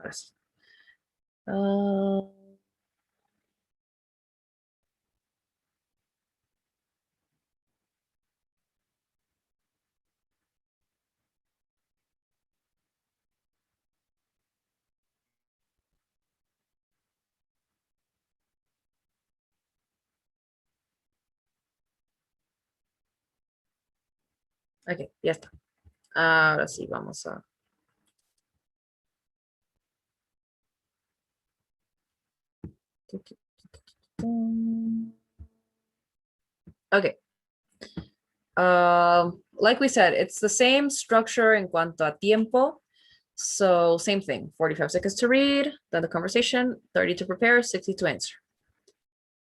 Ahora sí. Ah, ok, ya está. Ahora sí, vamos a... Okay. Like we said, it's the same structure en cuanto a tiempo. So same thing, 45 seconds to read, then the conversation, 30 to prepare, 60 to answer.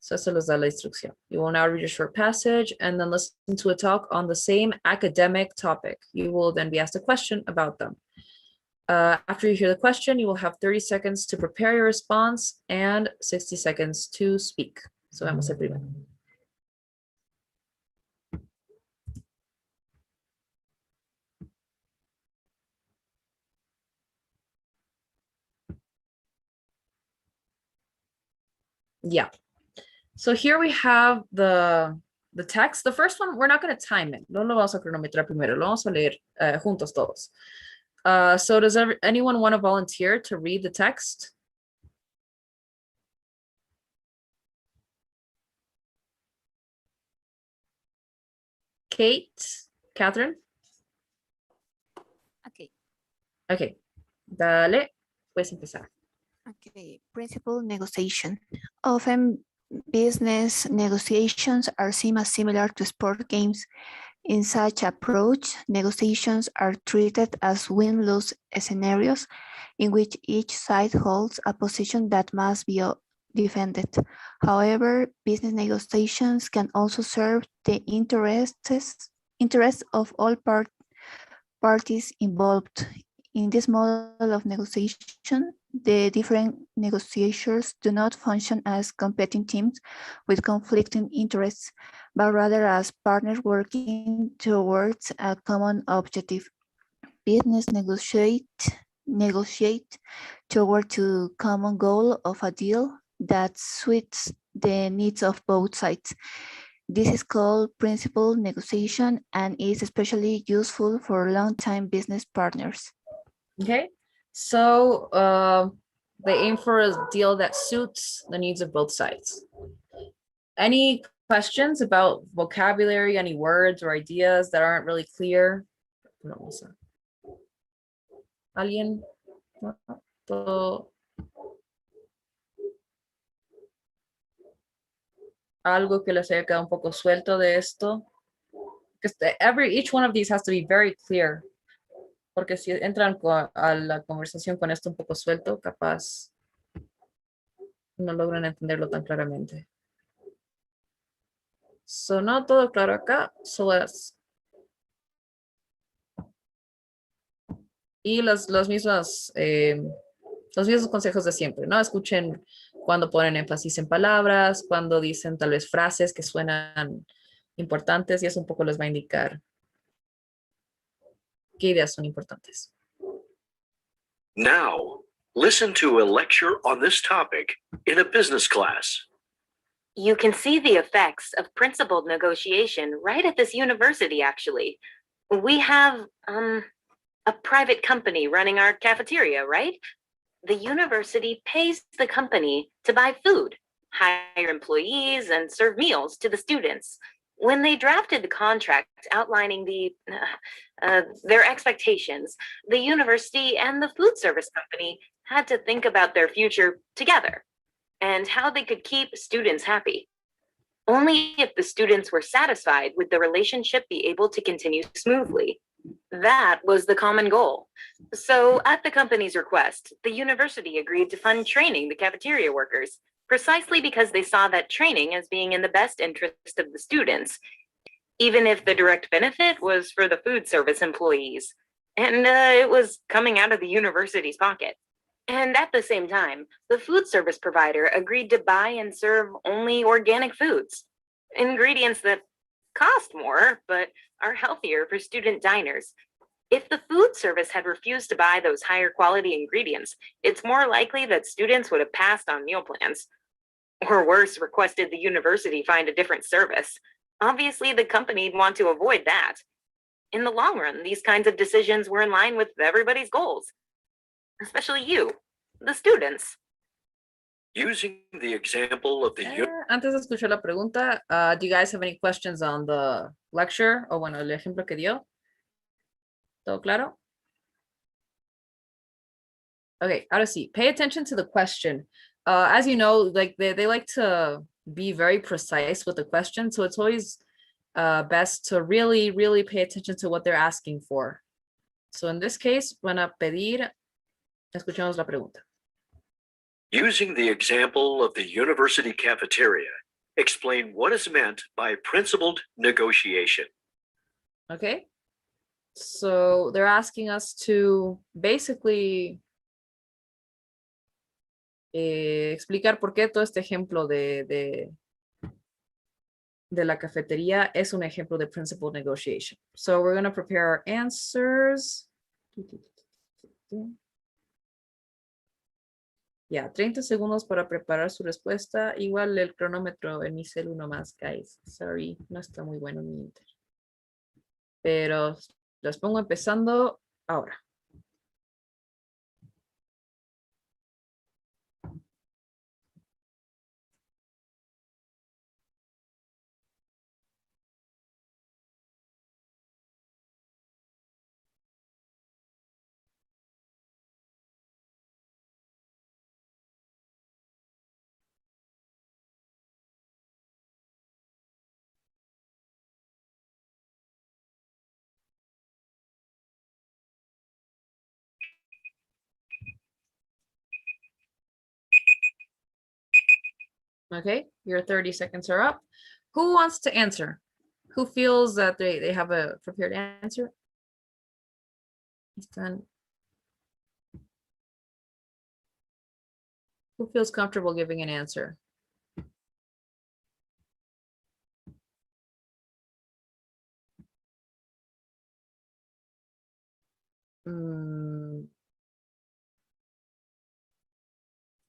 So eso les da la instrucción. You will now read a short passage and then listen to a talk on the same academic topic. You will then be asked a question about them. After you hear the question, you will have 30 seconds to prepare your response and 60 seconds to speak. So vamos a primero. Yeah. So here we have the text. The first one, we're not going to time it. No lo vamos a cronometrar primero. Lo vamos a leer juntos todos. So does anyone want to volunteer to read the text? Kate, Catherine? Okay. Okay. Dale, puedes empezar. Okay. Principal negotiation. Often business negotiations are seen as similar to sport games. In such approach, negotiations are treated as win-lose scenarios in which each side holds a position that must be defended. However, business negotiations can also serve the interests of all parties involved. In this model of negotiation, the different negotiators do not function as competing teams with conflicting interests, but rather as partners working towards a common objective. Business negotiate toward to common goal of a deal that suits the needs of both sides. This is called principal negotiation and is especially useful for long-time business partners. Okay. So they aim for a deal that suits the needs of both sides. Any questions about vocabulary, any words or ideas that aren't really clear? ¿Alguien? Algo que les haya quedado un poco suelto de esto? Because each one of these has to be very clear. Porque si entran a la conversación con esto un poco suelto, capaz no logran entenderlo tan claramente. So, no todo claro acá, y los mismos consejos de siempre, ¿no? Escuchen cuando ponen énfasis en palabras, cuando dicen tal vez frases que suenan importantes y eso un poco les va a indicar qué ideas son importantes. Now, listen to a lecture on this topic in a business class. You can see the effects of principled negotiation right at this university, actually. We have a private company running our cafeteria, right? The university pays the company to buy food, hire employees, and serve meals to the students. When they drafted the contract outlining their expectations, the university and the food service company had to think about their future together and how they could keep students happy. Only if the students were satisfied would the relationship be able to continue smoothly. That was the common goal. So at the company's request, the university agreed to fund training the cafeteria workers, precisely because they saw that training as being in the best interest of the students, even if the direct benefit was for the food service employees. And it was coming out of the university's pocket. And at the same time, the food service provider agreed to buy and serve only organic foods, ingredients that cost more, but are healthier for student diners. If the food service had refused to buy those higher quality ingredients, it's more likely that students would have passed on meal plans. Or worse, requested the university find a different service. Obviously, the company'd want to avoid that. In the long run, these kinds of decisions were in line with everybody's goals, especially you, the students. Using the example of the Antes de escuchar la pregunta, do you guys have any questions on the lecture? O bueno, el ejemplo que dio. ¿Todo claro? Okay, ahora sí, pay attention to the question. As you know, like they like to be very precise with the question, so it's always best to really pay attention to what they're asking for. So in this case, van a pedir, escuchemos la pregunta. Using the example of the university cafeteria, explain what is meant by principled negotiation. Okay, so they're asking us to basically explicar por qué todo este ejemplo de la cafetería es un ejemplo de principled negotiation. So we're going to prepare our answers. Ya, 30 segundos para preparar su respuesta. Igual el cronómetro en mi celu nomás, guys. Sorry, no está muy bueno mi internet. Pero los pongo empezando ahora. Okay, your 30 seconds are up. Who wants to answer? Who feels that they have a prepared answer? Están- Who feels comfortable giving an answer?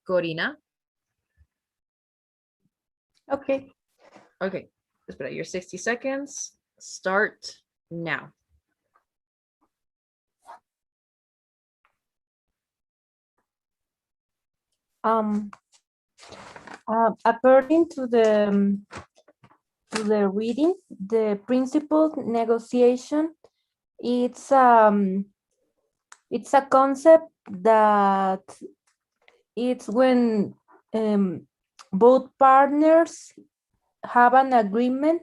Corina? Okay. Okay, espera, your 60 seconds start now. According to the reading, the principled negotiation, it's a concept that it's when both partners have an agreement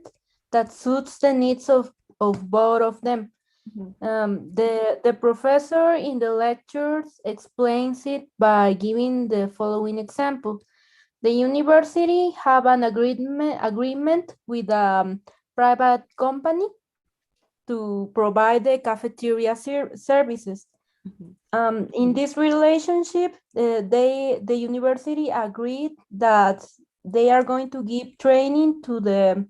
that suits the needs of both of them. The professor in the lectures explains it by giving the following example. The university have an agreement with a private company to provide the cafeteria services. In this relationship, the university agreed that they are going to give training to the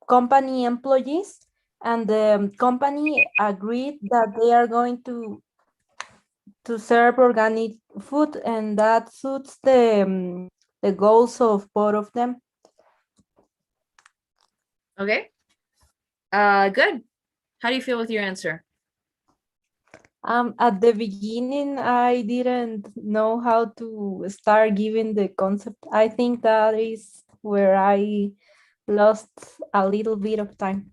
company employees, and the company agreed that they are going to serve organic food, and that suits the goals of both of them. Okay. Good. How do you feel with your answer? At the beginning, I didn't know how to start giving the concept. I think that is where I lost a little bit of time.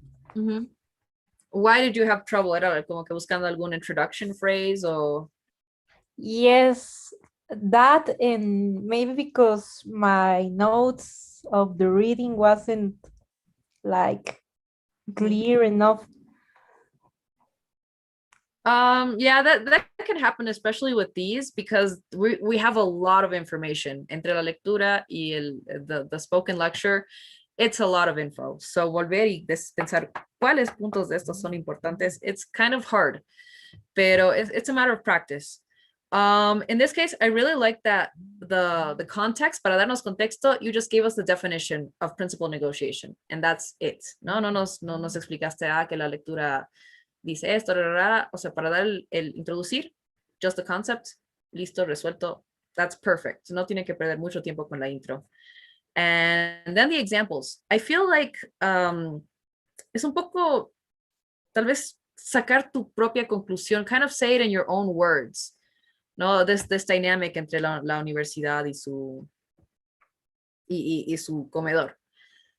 Why did you have trouble? Era como que buscando algún introduction phrase or? Yes, that, and maybe because my notes of the reading wasn't like clear enough. Yeah, that can happen, especially with these, because we have a lot of information entre la lectura y the spoken lecture. It's a lot of info. So volver y pensar cuáles puntos de estos son importantes, it's kind of hard, pero it's a matter of practice. In this case, I really like that the context, para darnos contexto, you just gave us the definition of principal negotiation, and that's it. No nos explicaste que la lectura dice esto, o sea, para dar el introducir, just the concept, listo, resuelto, that's perfect. No tiene que perder mucho tiempo con la intro. And then the examples. I feel like es un poco, tal vez, sacar tu propia conclusión, kind of say it in your own words, ¿no? This dynamic entre la universidad y su comedor.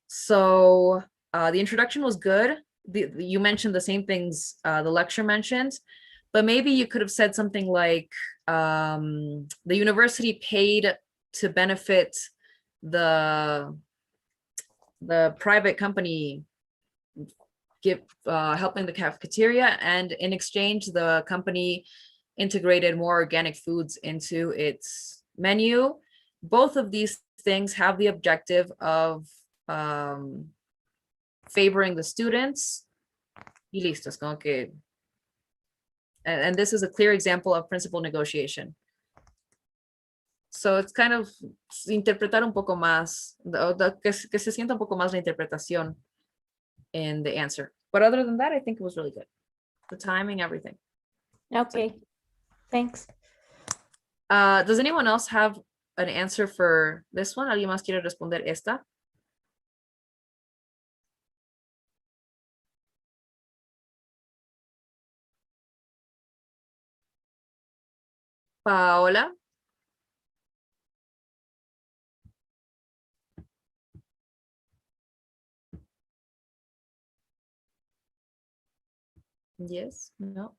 So the introduction was good. You mentioned the same things the lecture mentioned, but maybe you could have said something like the university paid to benefit the private company helping the cafeteria, and in exchange the company integrated more organic foods into its menu. Both of these things have the objective of favoring the students. Y listo, es como que, and this is a clear example of principal negotiation. So it's kind of interpretar un poco más, que se sienta un poco más la interpretación in the answer. But other than that, I think it was really good. The timing, everything. Okay, thanks. Does anyone else have an answer for this one? ¿Alguien más quiere responder esta? Paola? Yes, no.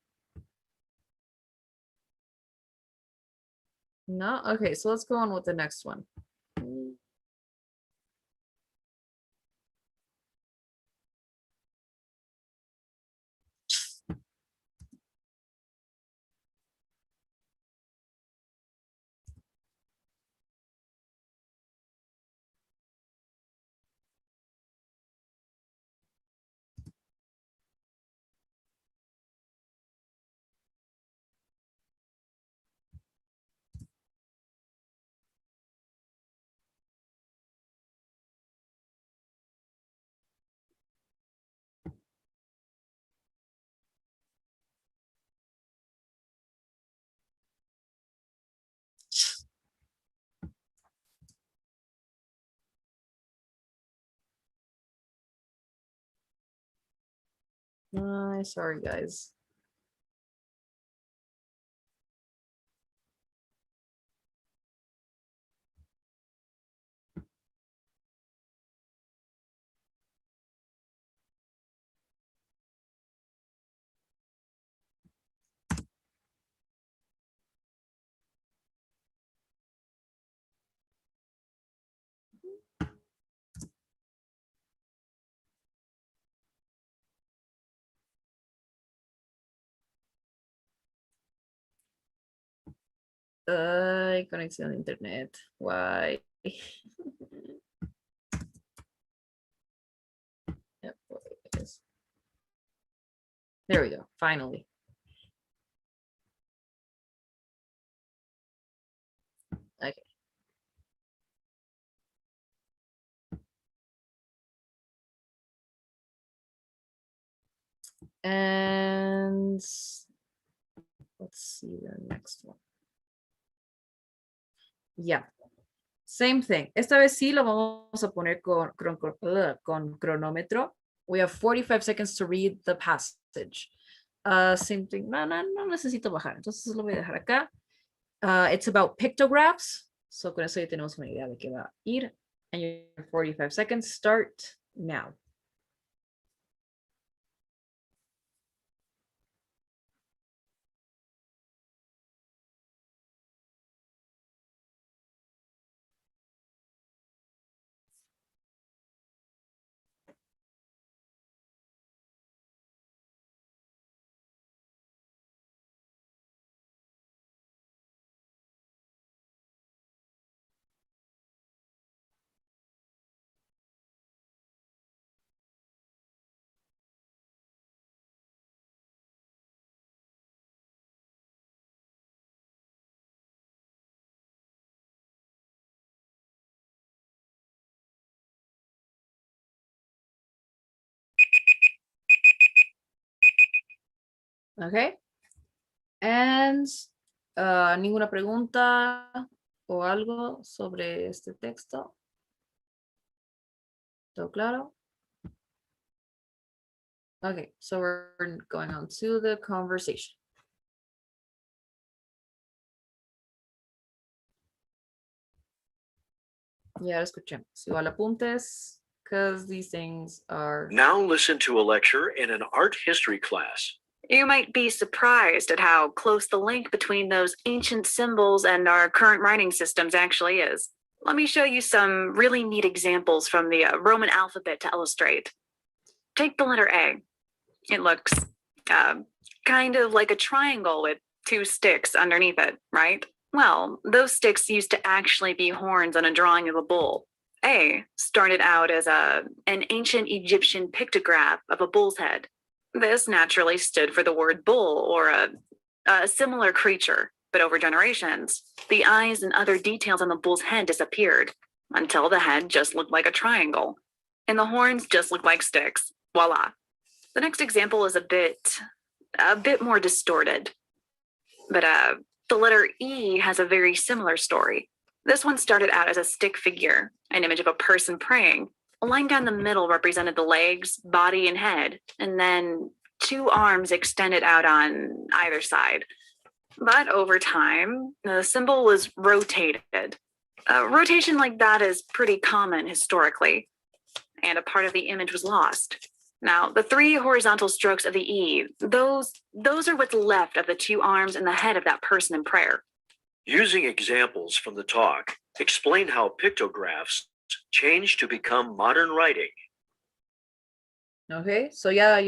No, okay, so let's go on with the next one. Sorry, guys. Conexión a internet. Why? Yep, pues. There we go, finally. Okay. And let's see the next one. Yeah, same thing. Esta vez sí lo vamos a poner con cronómetro. We have 45 seconds to read the passage. Same thing. No necesito bajar, entonces lo voy a dejar acá. It's about pictographs. So con eso ya tenemos una idea de qué va a ir. And your 45 seconds start now. Okay. And ninguna pregunta o algo sobre este texto. ¿Todo claro? Okay, so we're going on to the conversation. Ya escuchemos. Igual apuntes, because these things are. Now listen to a lecture in an art history class. You might be surprised at how close the link between those ancient symbols and our current writing systems actually is. Let me show you some really neat examples from the Roman alphabet to illustrate. Take the letter A. It looks kind of like a triangle with two sticks underneath it, right? Well, those sticks used to actually be horns on a drawing of a bull. A started out as an ancient Egyptian pictograph of a bull's head. This naturally stood for the word bull or a similar creature, but over generations, the eyes and other details on the bull's head disappeared until the head just looked like a triangle and the horns just looked like sticks. Voila. The next example is a bit more distorted, but the letter E has a very similar story. This one started out as a stick figure, an image of a person praying. A line down the middle represented the legs, body, and head, and then two arms extended out on either side. But over time, the symbol was rotated. Rotation like that is pretty common historically, and a part of the image was lost. Now, the three horizontal strokes of the E, those are what's left of the two arms and the head of that person in prayer. Using examples from the talk, explain how pictographs changed to become modern writing. Okay, so ya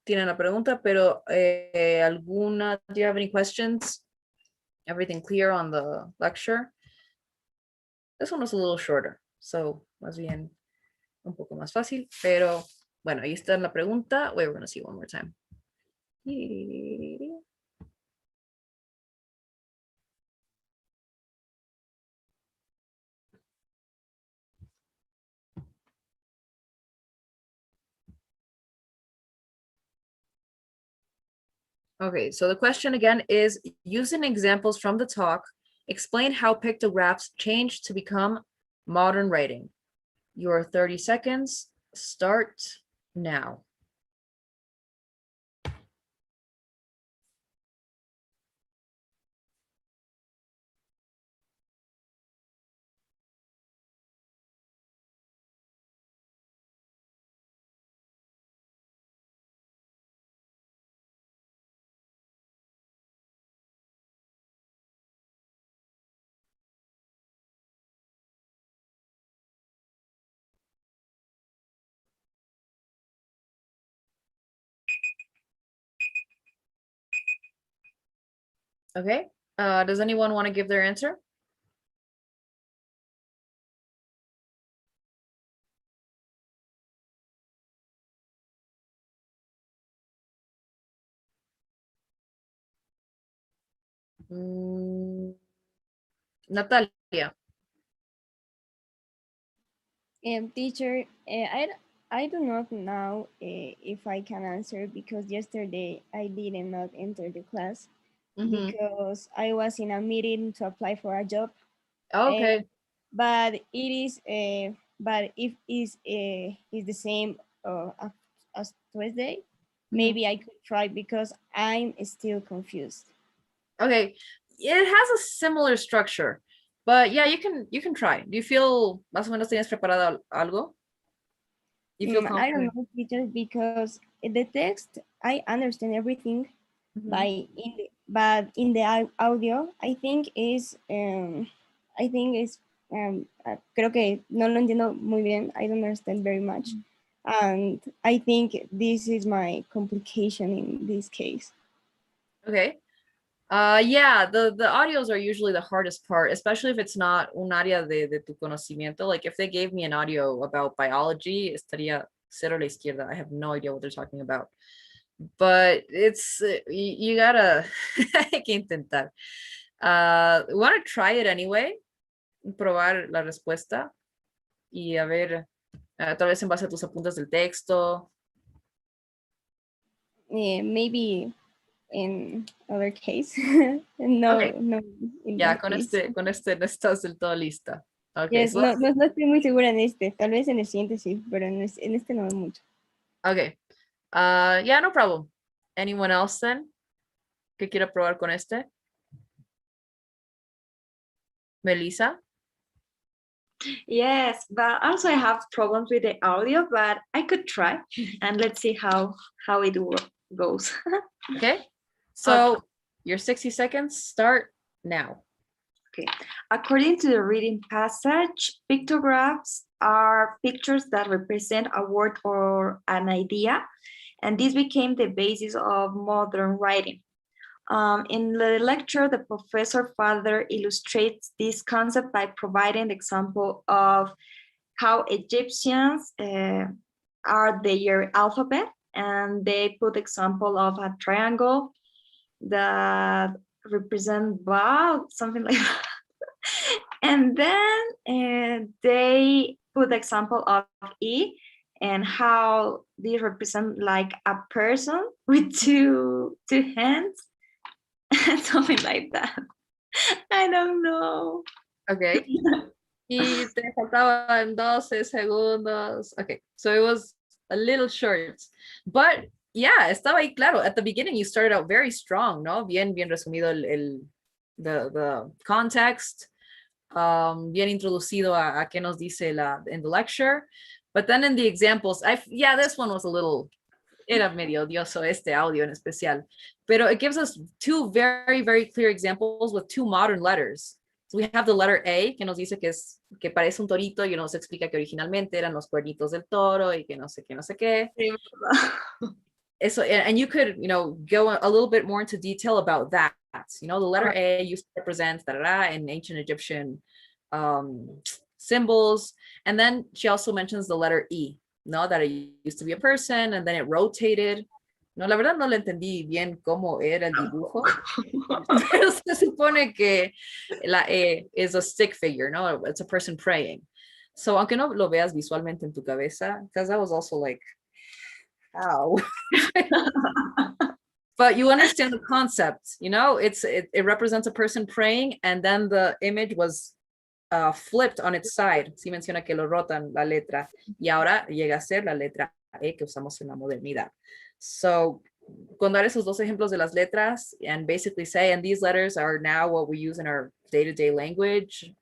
tienen la pregunta, pero alguna, do you have any questions? Everything clear on the lecture? This one was a little shorter, so más bien un poco más fácil, pero bueno, ahí está la pregunta. Wait, we're gonna see one more time. Okay, so the question again is, using examples from the talk, explain how pictographs changed to become modern writing. Your 30 seconds start now. Okay, does anyone want to give their answer? Natalia. Teacher, I do not know if I can answer because yesterday I did not enter the class Mhm. because I was in a meeting to apply for a job. Okay, But it is but if is the same as Tuesday, maybe I could try because I'm still confused. okay, it has a similar structure, but yeah, you can try. Do you feel más o menos tienes preparado algo? You feel I don't confident? know, teacher, because the text I understand everything, Mhm. but in the audio I think is creo que no lo entiendo muy bien. I don't understand very much, and I think this is my complication in this case. Okay. Yeah, the audios are usually the hardest part, especially if it's not un área de tu conocimiento. Like if they gave me an audio about biology, estaría cero a la izquierda. I have no idea what they're talking about. But it's, you gotta, hay que intentar. Want to try it anyway, probar la respuesta y a ver, tal vez en base a tus apuntes del texto. Maybe in other case. No, Okay. no. in Ya, that case. con este no estás del todo lista. Okay, Yes, so no, no, no estoy muy segura en este. Tal vez en el siguiente sí, pero en este no mucho. okay. Yeah, no problem. Anyone else then? Que quiera probar con este? Melissa? Yes, but also I have problems with the audio, but I could try and let's see how it goes. Okay. So your 60 seconds start now. According to the reading passage, pictographs are pictures that represent a word or an idea, and this became the basis of modern writing. In the lecture, the professor further illustrates this concept by providing the example of how Egyptians are their alphabet, and they put example of a triangle that represent Ba, something like that. And then they put the example of E and how they represent like a person with two hands, something like that. I don't know. Okay. Y te faltaban 12 segundos. Okay, so it was a little short. But yeah, estaba ahí claro. At the beginning, you started out very strong, ¿no? Bien resumido the context. Bien introducido a qué nos dice in the lecture. But then in the examples, this one was a little, era medio odioso este audio en especial. Pero it gives us two very, very clear examples with two modern letters. So we have the letter A, que nos dice que parece un torito y nos explica que originalmente eran los cuernitos del toro y que no sé qué. Eso, and you could, go a little bit more into detail about that. The letter A used to represent in ancient Egyptian symbols. And then she also mentions the letter E, that it used to be a person and then it rotated. No, la verdad no le entendí bien cómo era el dibujo. Pero se supone que la E is a stick figure, no? It's a person praying. So aunque no lo veas visualmente en tu cabeza, because I was also like, how? But you understand the concept, it represents a person praying, and then the image was flipped on its side. Sí menciona que lo rotan la letra, y ahora llega a ser la letra E que usamos en la modernidad. So, con dar esos dos ejemplos de las letras, and basically say, and these letters are now what we use in our day-to-day language.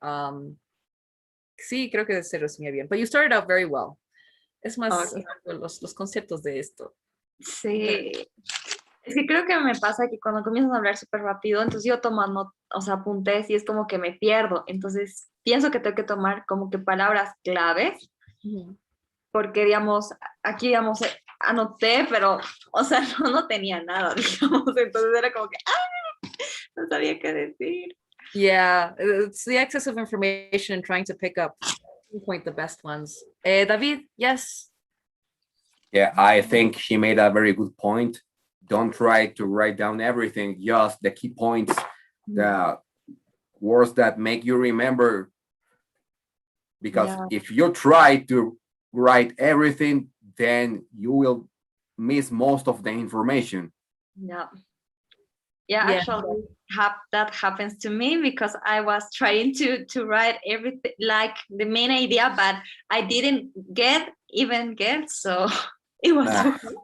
Sí, creo que se resumía bien. But you started out very well. Es más, los conceptos de esto. Sí. Es que creo que me pasa que cuando comienzas a hablar súper rápido, entonces yo tomo apuntes y es como que me pierdo. Entonces pienso que tengo que tomar como que palabras claves, porque digamos, aquí digamos, anoté, pero, no tenía nada, digamos. Entonces era como que, no sabía qué decir. Yeah, it's the excess of information and trying to pinpoint the best ones. David, yes? Yeah, I think he made a very good point. Don't try to write down everything, just the key points, the words that make you remember. Because if you try to write everything, then you will miss most of the information. Yeah, actually, that happens to me because I was trying to write everything, like the main idea, but I didn't even get, so it was so hard.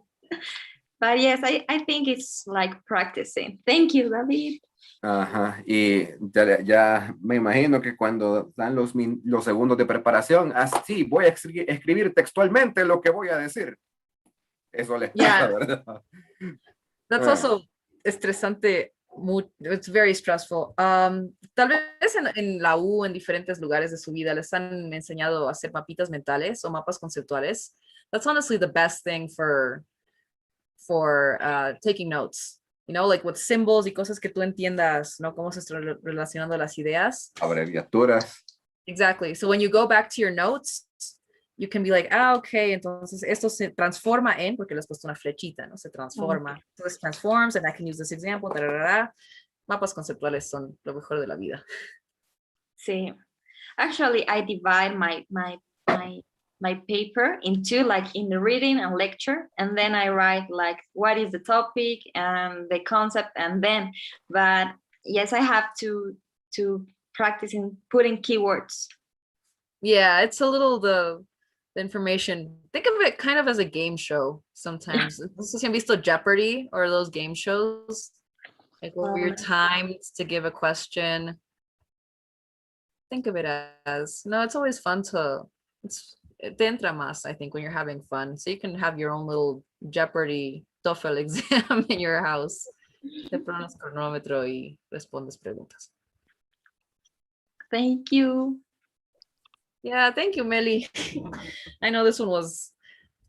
But yes, I think it's like practicing. Thank you, David. Ajá, y ya me imagino que cuando dan los segundos de preparación, así voy a escribir textualmente lo que voy a decir. Eso les pasa, ¿verdad? That's also estresante. It's very stressful. Tal vez en la U, en diferentes lugares de su vida, les han enseñado a hacer mapitas mentales o mapas conceptuales. That's honestly the best thing for taking notes, like with symbols y cosas que tú entiendas, ¿no? Cómo se están relacionando las ideas. Abreviaturas. Exactly. So when you go back to your notes, you can be like, okay, entonces esto se transforma en, porque le has puesto una flechita, ¿no? Se transforma. So this transforms and I can use this example. Mapas conceptuales son lo mejor de la vida. Sí. Actually, I divide my my paper into like in the reading and lecture, and then I write like what is the topic and the concept, and then, but yes, I have to practice in putting keywords. Yeah, it's a little the information. Think of it kind of as a game show sometimes. No sé si han visto Jeopardy or those game shows, like where you're timed to give a question. Think of it as, no, it's always fun to, te entra más, I think, when you're having fun. So you can have your own little Jeopardy TOEFL exam in your house. Te pones cronómetro y respondes preguntas. Thank you. Yeah, thank you, Meli. I know this one was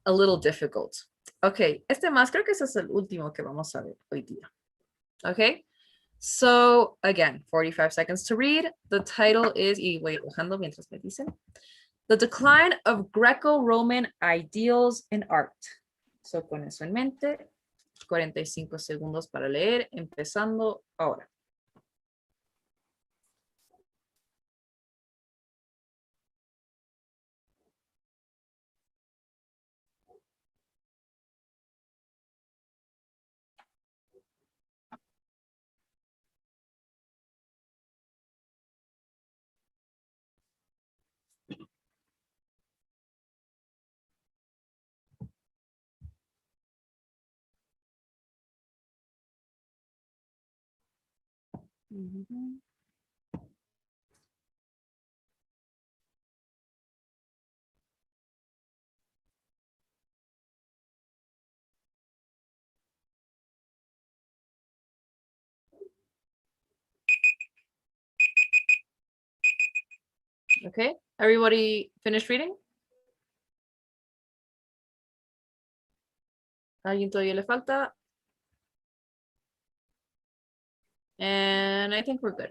a little difficult. Okay, este más, creo que ese es el último que vamos a ver hoy día. Okay, so again, 45 seconds to read. The title is, y voy bajando mientras me dicen, The Decline of Greco-Roman Ideals in Art. So con eso en mente, 45 segundos para leer, empezando ahora. Mhm. Okay, everybody finished reading? ¿Alguien todavía le falta? And I think we're good.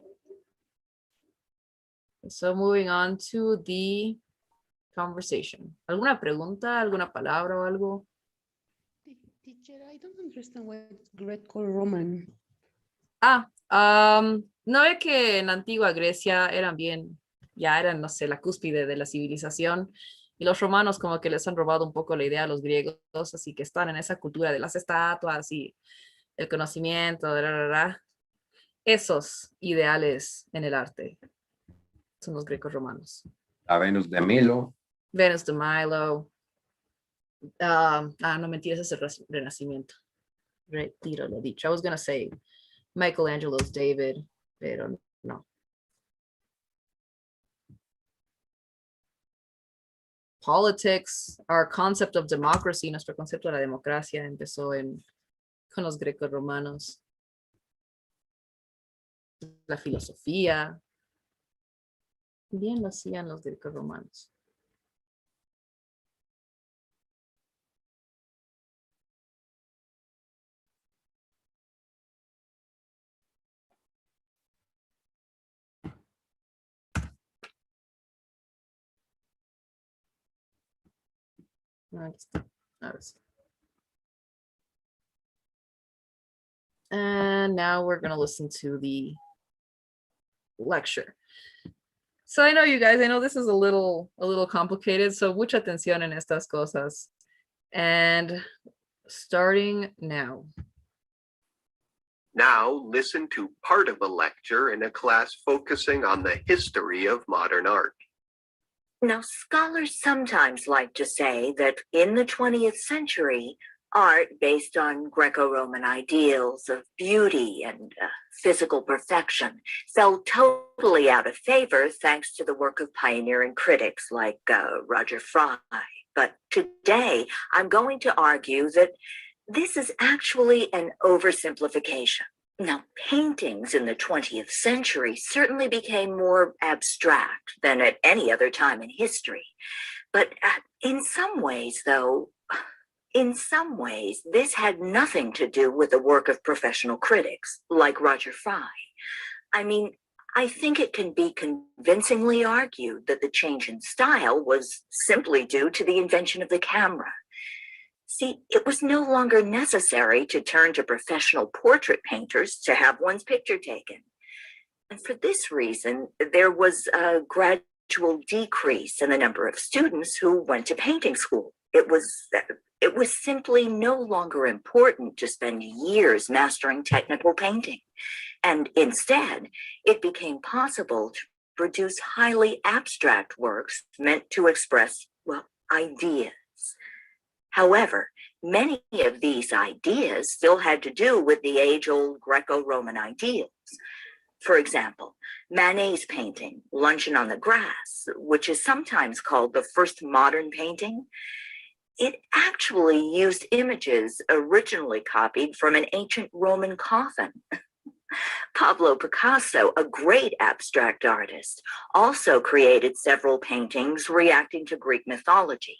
So moving on to the conversation. ¿Alguna pregunta, alguna palabra o algo? Teacher, I don't understand what Greco-Roman. No ve que en la antigua Grecia ya eran, no sé, la cúspide de la civilización, y los romanos como que les han robado un poco la idea a los griegos, así que están en esa cultura de las estatuas y el conocimiento, esos ideales en el arte son los griegos romanos. La Venus de Milo. Venus de Milo. No, mentira, ese es el Renacimiento. Retiro lo dicho. I was gonna say Michelangelo's David, pero no. Politics, our concept of democracy, nuestro concepto de la democracia empezó con los grecos romanos. La filosofía, bien lo hacían los grecos romanos. And now we're going to listen to the lecture. So I know you guys, I know this is a little complicated, so mucha atención en estas cosas. And starting now. Now listen to part of a lecture in a class focusing on the history of modern art. Now, scholars sometimes like to say that in the 20th century, art based on Greco-Roman ideals of beauty and physical perfection fell totally out of favor thanks to the work of pioneering critics like Roger Fry. But today, I'm going to argue that this is actually an oversimplification. Now, paintings in the 20th century certainly became more abstract than at any other time in history. But in some ways, this had nothing to do with the work of professional critics like Roger Fry. I mean, I think it can be convincingly argued that the change in style was simply due to the invention of the camera. See, it was no longer necessary to turn to professional portrait painters to have one's picture taken. And for this reason, there was a gradual gradual decrease in the number of students who went to painting school. It was simply no longer important to spend years mastering technical painting. And instead, it became possible to produce highly abstract works meant to express, well, ideas. However, many of these ideas still had to do with the age-old Greco-Roman ideals. For example, Manet's painting, Luncheon on the Grass, which is sometimes called the first modern painting, it actually used images originally copied from an ancient Roman coffin. Pablo Picasso, a great abstract artist, also created several paintings reacting to Greek mythology.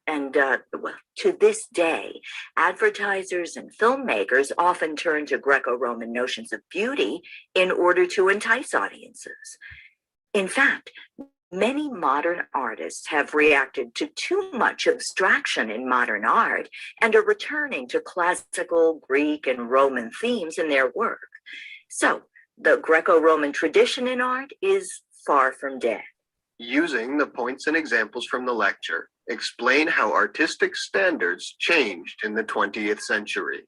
And well, to this day, advertisers and filmmakers often turn to Greco-Roman notions of beauty in order to entice audiences. In fact, many modern artists have reacted to too much abstraction in modern art and are returning to classical Greek and Roman themes in their work. So, the Greco-Roman tradition in art is far from dead. Using the points and examples from the lecture, explain how artistic standards changed in the 20th century.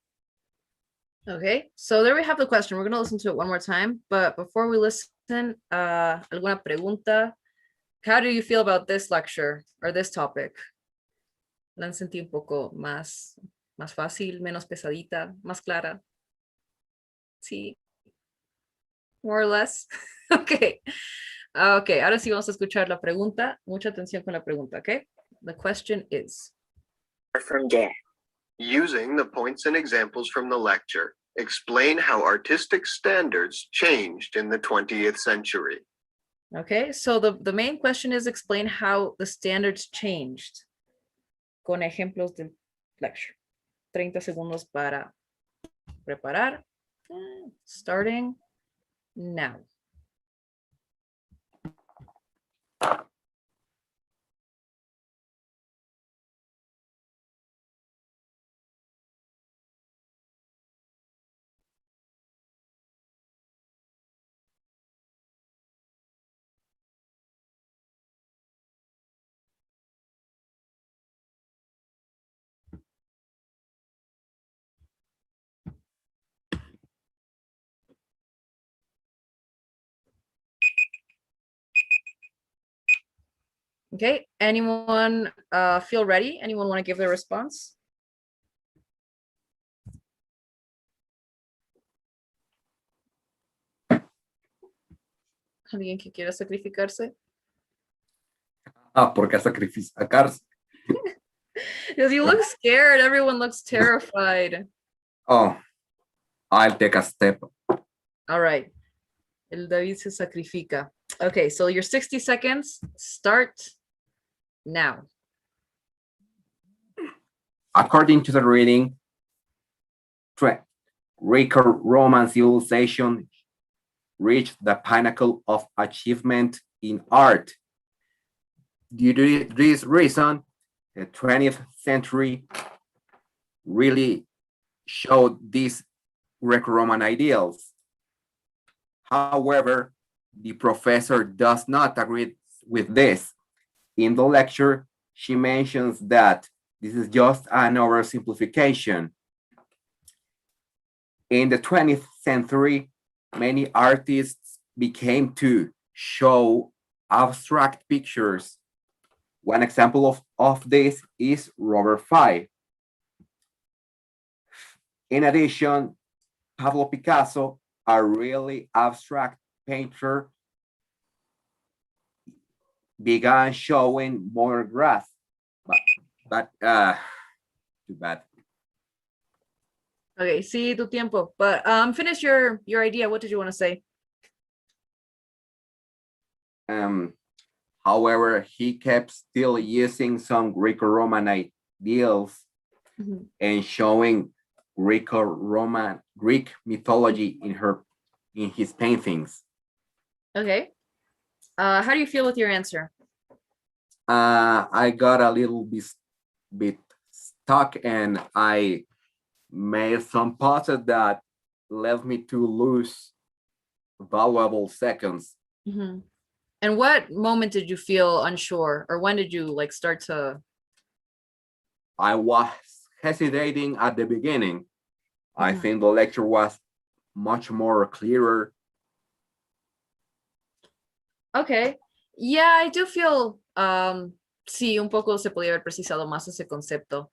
Okay, so there we have the question. We're going to listen to it one more time. But before we listen, ¿alguna pregunta? How do you feel about this lecture or this topic? ¿La han sentido un poco más fácil, menos pesadita, más clara? Sí. More or less. Okay. Okay, ahora sí vamos a escuchar la pregunta. Mucha atención con la pregunta, okay? The question is. From death. Using the points and examples from the lecture, explain how artistic standards changed in the 20th century. Okay, so the main question is explain how the standards changed. Con ejemplos del lecture. 30 segundos para preparar. Starting now. Okay, anyone feel ready? Anyone want to give their response? ¿Alguien que quiera sacrificarse? ¿Por qué sacrificarse? Because you look scared. Everyone looks terrified. Oh, I'll take a step. All right. El David se sacrifica. Okay, so your 60 seconds start now. According to the reading, Greco-Roman civilization reached the pinnacle of achievement in art. Due to this reason, the 20th century really showed these Greco-Roman ideals. However, the professor does not agree with this. In the lecture, she mentions that this is just an oversimplification. In the 20th century, many artists became to show abstract pictures. One example of this is Robert Fay. In addition, Pablo Picasso, a really abstract painter, began showing more grass, but too bad. Okay, sí, tu tiempo. But finish your idea. What did you want to say? However, he kept still using some Greco-Roman ideals and showing Greek mythology in his paintings. Okay. How do you feel with your answer? I got a little bit stuck and I made some pauses that led me to lose valuable seconds. And what moment did you feel unsure, or when did you like start to? I was hesitating at the beginning. I Mhm. think the lecture was much more clearer. Okay. Yeah, I do feel sí, un poco se podía haber precisado más ese concepto.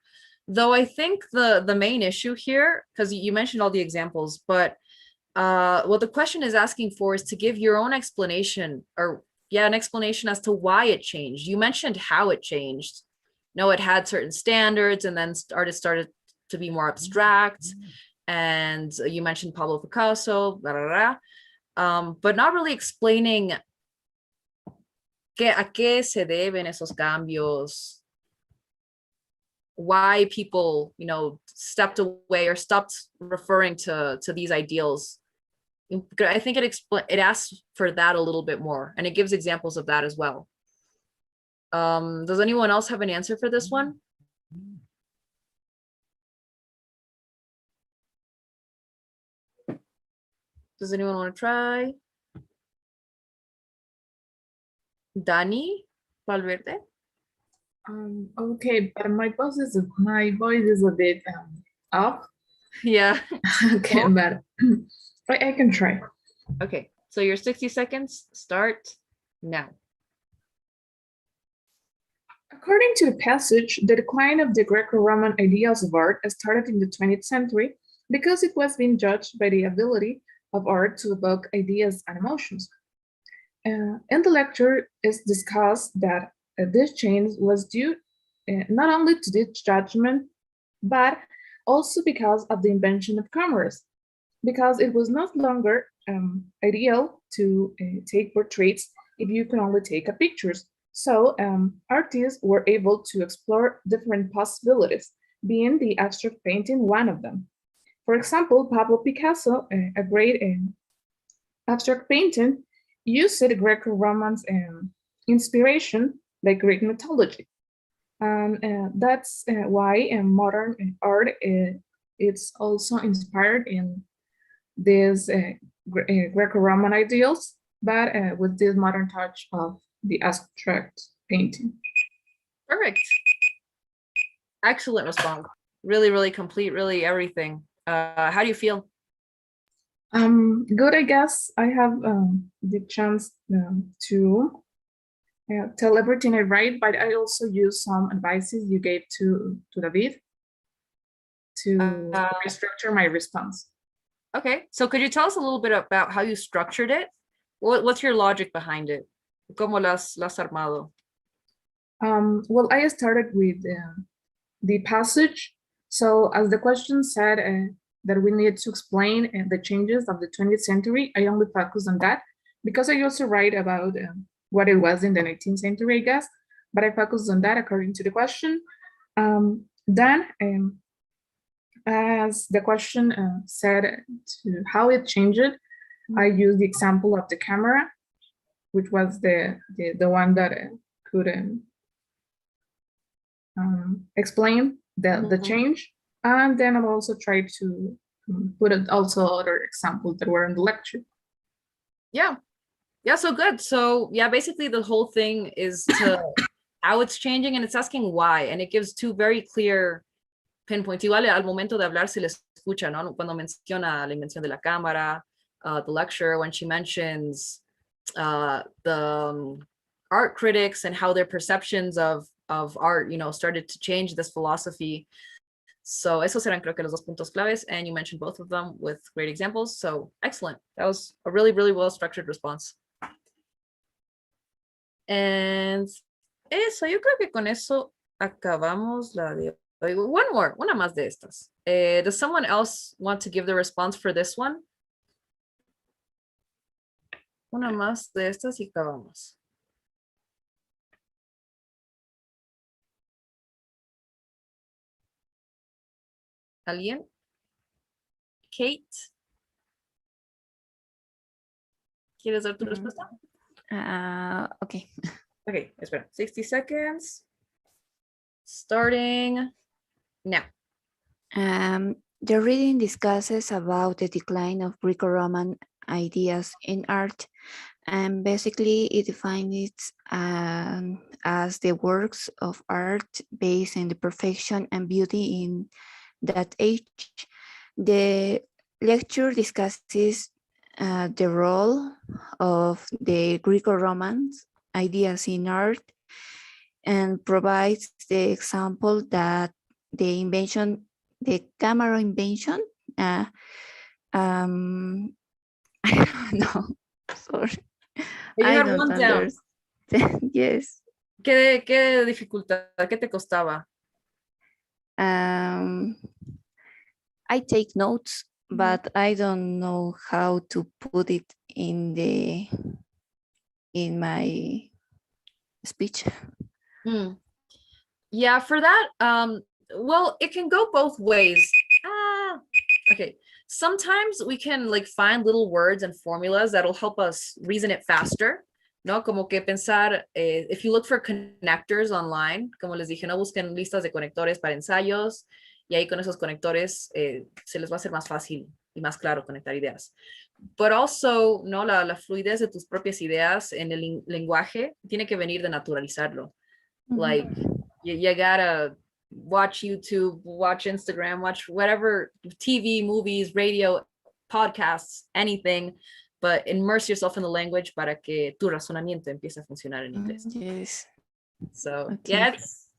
Though I think the main issue here, because you mentioned all the examples, but what the question is asking for is to give your own explanation, or yeah, an explanation as to why it changed. You mentioned how it changed. No, it had certain standards and then started to be more abstract. And you mentioned Pablo Picasso, blah, blah, blah. But not really explaining a qué se deben esos cambios, why people, stepped away or stopped referring to these ideals. I think it asks for that a little bit more, and it gives examples of that as well. Does anyone else have an answer for this one? Does anyone want to try? Dani Valverde? Okay, but my voice is a bit up. Yeah. Okay, but I can try. Okay, so your 60 seconds start now. According to the passage, the decline of the Greco-Roman ideals of art started in the 20th century because it was being judged by the ability of art to evoke ideas and emotions. In the lecture, it's discussed that this change was due not only to this judgment, but also because of the invention of cameras, because it was no longer ideal to take portraits if you can only take pictures. So artists were able to explore different possibilities, being the abstract painting one of them. For example, Pablo Picasso, a great abstract painting, used the Greco-Roman inspiration like Greek mythology. And that's why modern art it's also inspired in these Greco-Roman ideals, but with this modern touch of the abstract painting. Perfect. Excellent response. Really, really complete, really everything. How do you feel? Good, I guess. I have the chance to tell everything I write, but I also use some advices you gave to David to restructure my response. Okay, so could you tell us a little bit about how you structured it? What's your logic behind it? ¿Cómo las armado? Well, I started with the passage. So as the question said that we need to explain the changes of the 20th century, I only focus on that because I also write about what it was in the 19th century, I guess, but I focus on that according to the question. Then, as the question said to how it changed, I used the example of the camera, which was the one that could explain the change. And then I'll also try to put also other examples that were in the lecture. Yeah, so good. So yeah, basically the whole thing is to how it's changing, and it's asking why, and it gives two very clear pinpoints. Igual al momento de hablar se le escucha, ¿no? Cuando menciona la invención de la cámara, the lecture, when she mentions the art critics and how their perceptions of art, started to change this philosophy. So esos eran creo que los dos puntos claves, and you mentioned both of them with great examples. So excellent. That was a really, really well structured response. And eso, yo creo que con eso acabamos la de hoy. Una más de estas. Does someone else want to give the response for this one? Una más de estas y acabamos. ¿Alguien? Kate? ¿Quieres dar tu respuesta? Okay. Okay, espera. 60 seconds. Starting now. The reading discusses about the decline of Greco-Roman ideas in art And basically it defines it as the works of art based on the perfection and beauty in that age. The lecture discusses the role of the Greco-Roman ideas in art and provides the example that the camera invention, I don't know, sorry. You I had don't one down. understand. Yes. ¿Qué dificultad? ¿Qué te costaba? I take notes, but I don't know how to put it in my speech. Yeah, for that, well, it can go both ways. Okay. Sometimes we can like find little words and formulas that'll help us reason it faster, ¿no? Como que pensar, if you look for connectors online, como les dije, no busquen listas de conectores para ensayos, y ahí con esos conectores se les va a hacer más fácil y más claro conectar ideas. But also, ¿no? La fluidez de tus propias ideas en el lenguaje tiene que venir de naturalizarlo. Like, you gotta watch YouTube, watch Instagram, watch whatever, TV, movies, radio, podcasts, anything, but immerse yourself in the language para que tu razonamiento empiece a funcionar en inglés. Yes. So, Okay. yeah, it's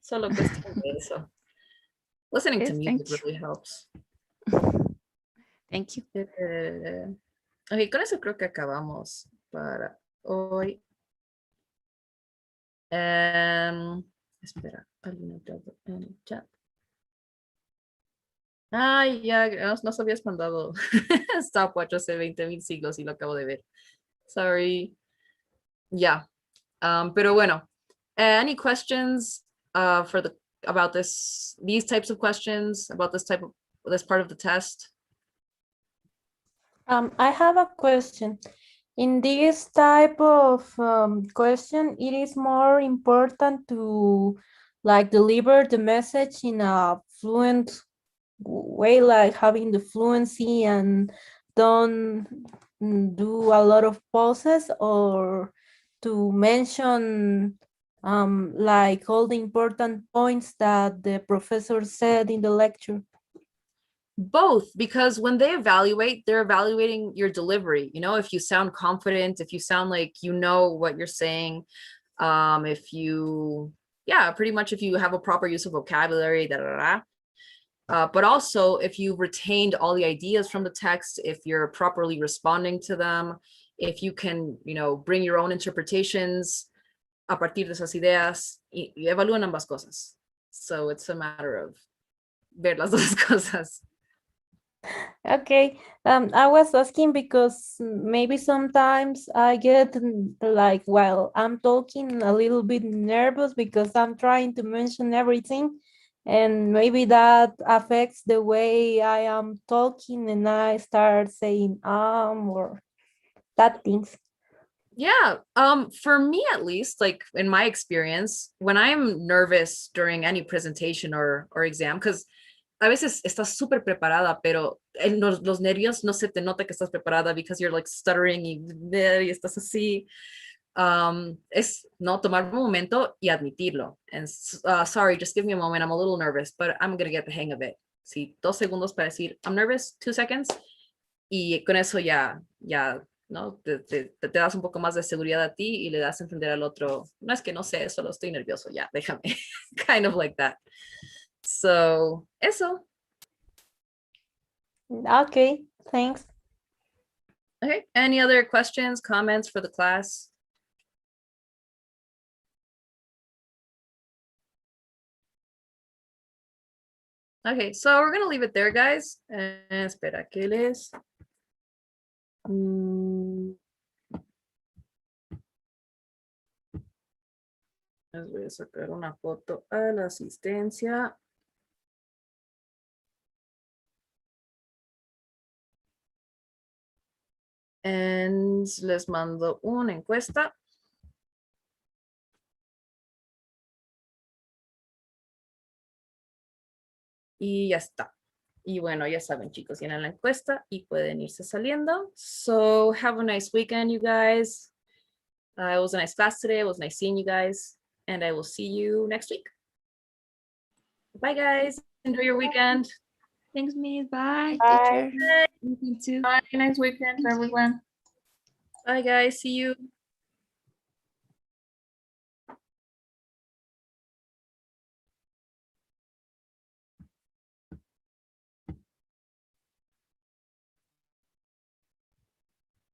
solo cuestión de eso. Listening to Yes, music thank you. really helps. Thank you. Ok, con eso creo que acabamos para hoy. Espera, alguien en el chat. Ay, ya, nos habías mandado stopwatch hace 20,000 siglos y lo acabo de ver. Sorry. Yeah. Pero bueno, any questions about these types of questions, about this part of the test? I have a question. In this type of question, it is more important to like deliver the message in a fluent way, like having the fluency and don't do a lot of pauses, or to mention like all the important points that the professor said in the lecture? Both, because when they evaluate, they're evaluating your delivery. You know, if you sound confident, if you sound like you know what you're saying, if you, yeah, pretty much if you have a proper use of vocabulary, but also if you've retained all the ideas from the text, if you're properly responding to them, if you can, you know, bring your own interpretations a partir de esas ideas, y evalúan ambas cosas. So it's a matter of ver las dos cosas. Okay, I was asking because maybe sometimes I get like, while I'm talking, a little bit nervous because I'm trying to mention everything, and maybe that affects the way I am talking and I start saying or that things. Yeah, for me at least, like in my experience, when I'm nervous during any presentation or exam, because a veces estás súper preparada, pero en los nervios no se te nota que estás preparada because you're like stuttering y estás así. Es no tomar un momento y admitirlo. And sorry, just give me a moment. I'm a little nervous, but I'm gonna get the hang of it. Sí, 2 segundos para decir I'm nervous, 2 seconds, y con eso ya, ¿no? Te das un poco más de seguridad a ti y le das a entender al otro, no es que no sé, solo estoy nervioso, ya, déjame. Kind of like that. So, eso. Okay, thanks. Okay, any other questions, comments for the class? Okay, so we're gonna leave it there, guys. Espera, ¿qué les? Les voy a sacar una foto a la asistencia. And les mando una encuesta. Y ya está. Y bueno, ya saben, chicos, llenan la encuesta y pueden irse saliendo. So have a nice weekend, you guys. It was a nice class today. It was nice seeing you guys. And I will see you next week. Bye, guys. Enjoy your weekend. Thanks, Miss. Bye, Bye. teacher. You too. Bye. Nice weekend, everyone. Bye, guys. See you.